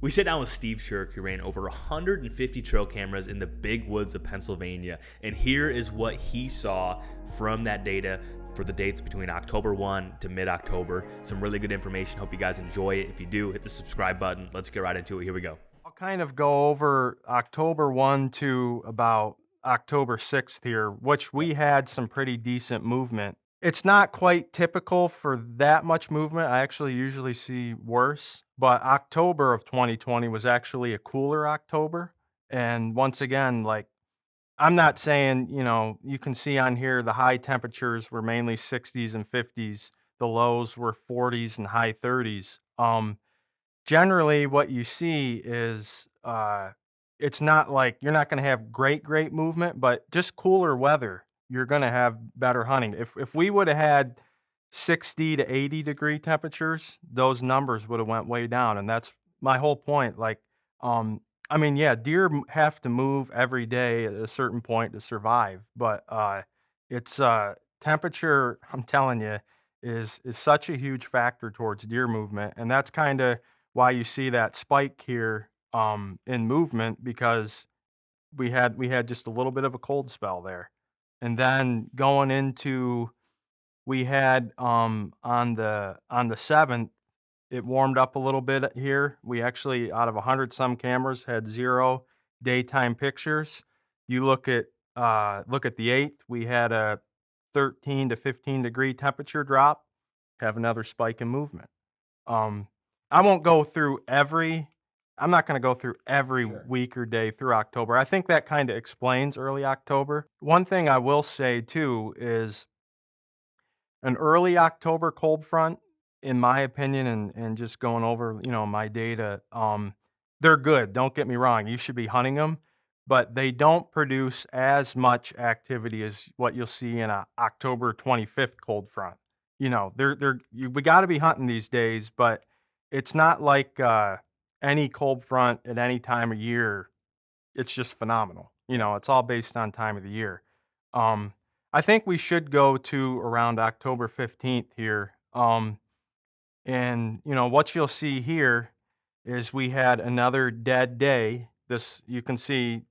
We sit down with Steve Sherk, who ran over 150 trail cameras in the big woods of Pennsylvania, and here is what he saw from that data for the dates between October 1 to mid-October. Some really good information. Hope you guys enjoy it. If you do, hit the subscribe button. Let's get right into it. Here we go. I'll kind of go over October 1 to about October 6th here, which we had some pretty decent movement. It's not quite typical for that much movement. I actually usually see worse, but October of 2020 was actually a cooler October. And once again, like, I'm not saying, you can see on here the high temperatures were mainly 60s and 50s, the lows were 40s and high 30s. Generally what you see is it's not like you're not going to have great movement, but just cooler weather, you're going to have better hunting. If we would have had 60 to 80 degree temperatures, those numbers would have went way down, and that's my whole point. Like, I mean, yeah, deer have to move every day at a certain point to survive, but it's temperature, I'm telling you, is such a huge factor towards deer movement, and that's kind of why you see that spike here in movement, because we had just a little bit of a cold spell there. And then going into, we had on the 7th, it warmed up a little bit here. We actually, out of 100 some cameras, had 0 daytime pictures. You look at the 8th, we had a 13 to 15 degree temperature drop, have another spike in movement. Um, I won't go through I'm not gonna go through every Sure. week or day through October. I think that kinda explains early October. One thing I will say too is an early October cold front, in my opinion, and just going over, my data, they're good, don't get me wrong, you should be hunting them, but they don't produce as much activity as what you'll see in a October 25th cold front. We gotta be hunting these days, but it's not like, any cold front at any time of year, it's just phenomenal. It's all based on time of the year. Um, I think we should go to around October 15th here. And what you'll see here is we had another dead day. This, you can see,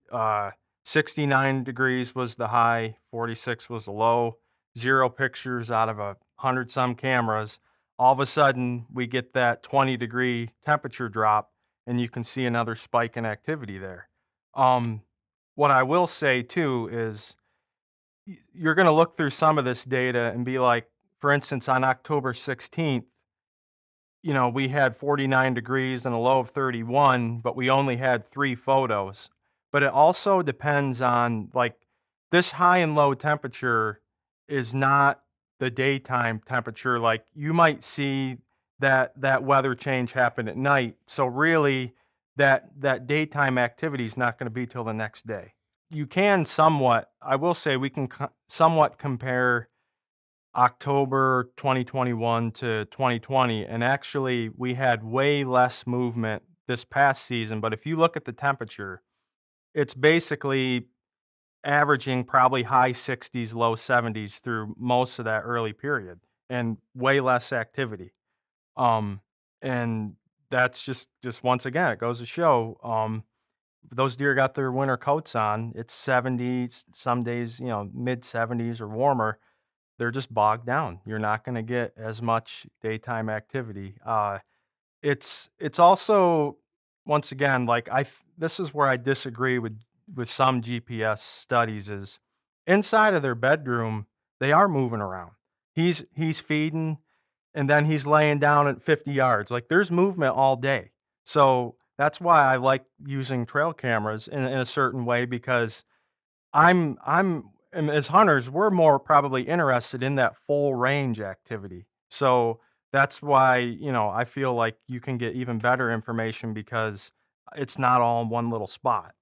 69 degrees was the high, 46 was the low, 0 pictures out of 100 some cameras. All of a sudden, we get that 20-degree temperature drop, and you can see another spike in activity there. Um, what I will say too is you're going to look through some of this data and be like, for instance, on October 16th, we had 49 degrees and a low of 31, but we only had 3 photos. But it also depends on, like, this high and low temperature is not the daytime temperature. Like, you might see that weather change happen at night. So really, that daytime activity is not going to be till the next day. You can somewhat, I will say, we can somewhat compare October 2021 to 2020, and actually we had way less movement this past season, but if you look at the temperature, it's basically averaging probably high 60s, low 70s through most of that early period, and way less activity. Um, and that's just once again, it goes to show, those deer got their winter coats on. It's 70s, some days, mid 70s or warmer, they're just bogged down. You're not gonna get as much daytime activity. It's also, once again, like, this is where I disagree with some GPS studies, is inside of their bedroom, they are moving around. He's feeding, and then he's laying down at 50 yards. Like, there's movement all day. So that's why I like using trail cameras in a certain way, because and as hunters, we're more probably interested in that full range activity. So that's why, I feel like you can get even better information because it's not all in one little spot.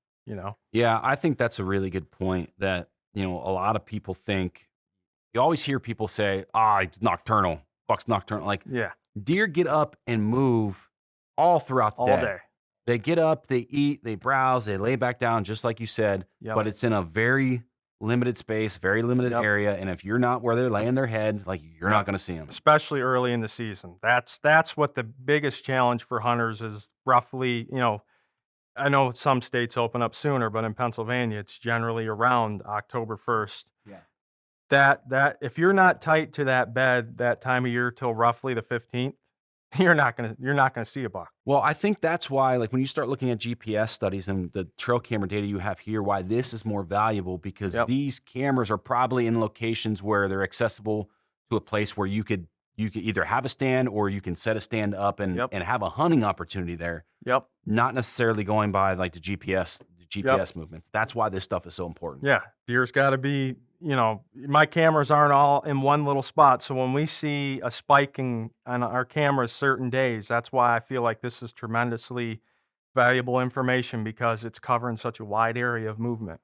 Yeah, I think that's a really good point that, a lot of people think you always hear people say, it's nocturnal, buck's nocturnal. Like, Yeah, deer get up and move all throughout the all day. day. They get up, they eat, they browse, they lay back down, just like you said, Yep. but it's in a very limited space, very limited area, and if you're not where they're laying their head, like you're not going to see them. Especially early in the season. That's what the biggest challenge for hunters is. Roughly, I know some states open up sooner, but in Pennsylvania, it's generally around October 1st. Yeah. That if you're not tight to that bed that time of year till roughly the 15th, you're not gonna see a buck. Well, I think that's why, like when you start looking at GPS studies and the trail camera data you have here, why this is more valuable, because these cameras are probably in locations where they're accessible to a place where you could either have a stand or you can set a stand up and have a hunting opportunity there. Yep. Not necessarily going by like the GPS movements. That's why this stuff is so important. Yeah. Deer's got to be, my cameras aren't all in one little spot. So when we see a spiking on our cameras certain days, that's why I feel like this is tremendously valuable information, because it's covering such a wide area of movement.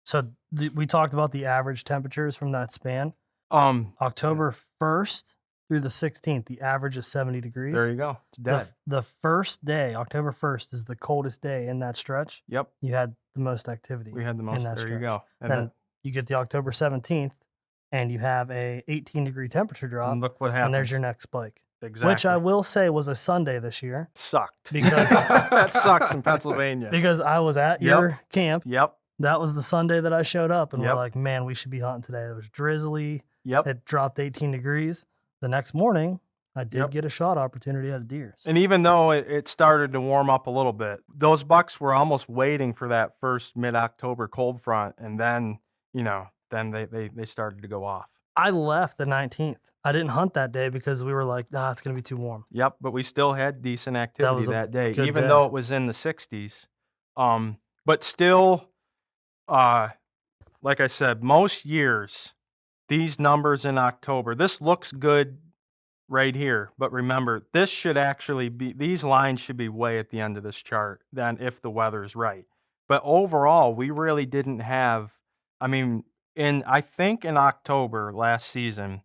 So we talked about the average temperatures from that span. October 1st through the 16th, the average is 70 degrees. There you go. It's dead. The first day, October 1st, is the coldest day in that stretch. Yep. You had the most activity. We had the most. There There you go. And then you get the October 17th, and you have a 18-degree temperature drop. And look what happens. And there's your next spike. Exactly. Which I will say was a Sunday this year. Sucked. Because that sucks in Pennsylvania. Because I was at your camp. Yep. That was the Sunday that I showed up, and we're like, man, we should be hunting today. It was drizzly. Yep. It dropped 18 degrees. The next morning, I did get a shot opportunity at a deer. And even though it started to warm up a little bit, those bucks were almost waiting for that first mid-October cold front, and then, then they started to go off. I left the 19th. I didn't hunt that day because we were like, it's going to be too warm. Yep, but we still had decent activity that day, even day. though it was in the 60s. But still, like I said, most years, these numbers in October, this looks good right here. But remember, this should actually be, these lines should be way at the end of this chart than if the weather's right. But overall, we really didn't have, I think in October last season,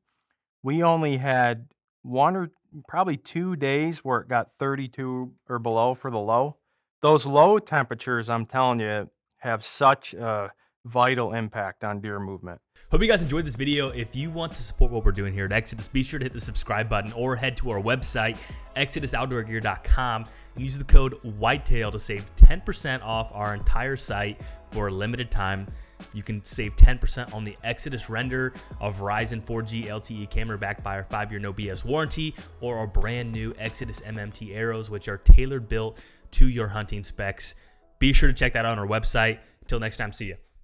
we only had one or probably 2 days where it got 32 or below for the low. Those low temperatures, I'm telling you, have such a vital impact on deer movement. Hope you guys enjoyed this video. If you want to support what we're doing here at Exodus, be sure to hit the subscribe button or head to our website, exodusoutdoorgear.com, and use the code WHITETAIL to save 10% off our entire site for a limited time. You can save 10% on the Exodus Render, a Verizon 4G LTE camera backed by our 5-year no BS warranty, or our brand new Exodus MMT arrows, which are tailor built to your hunting specs. Be sure to check that out on our website. Until next time, see ya.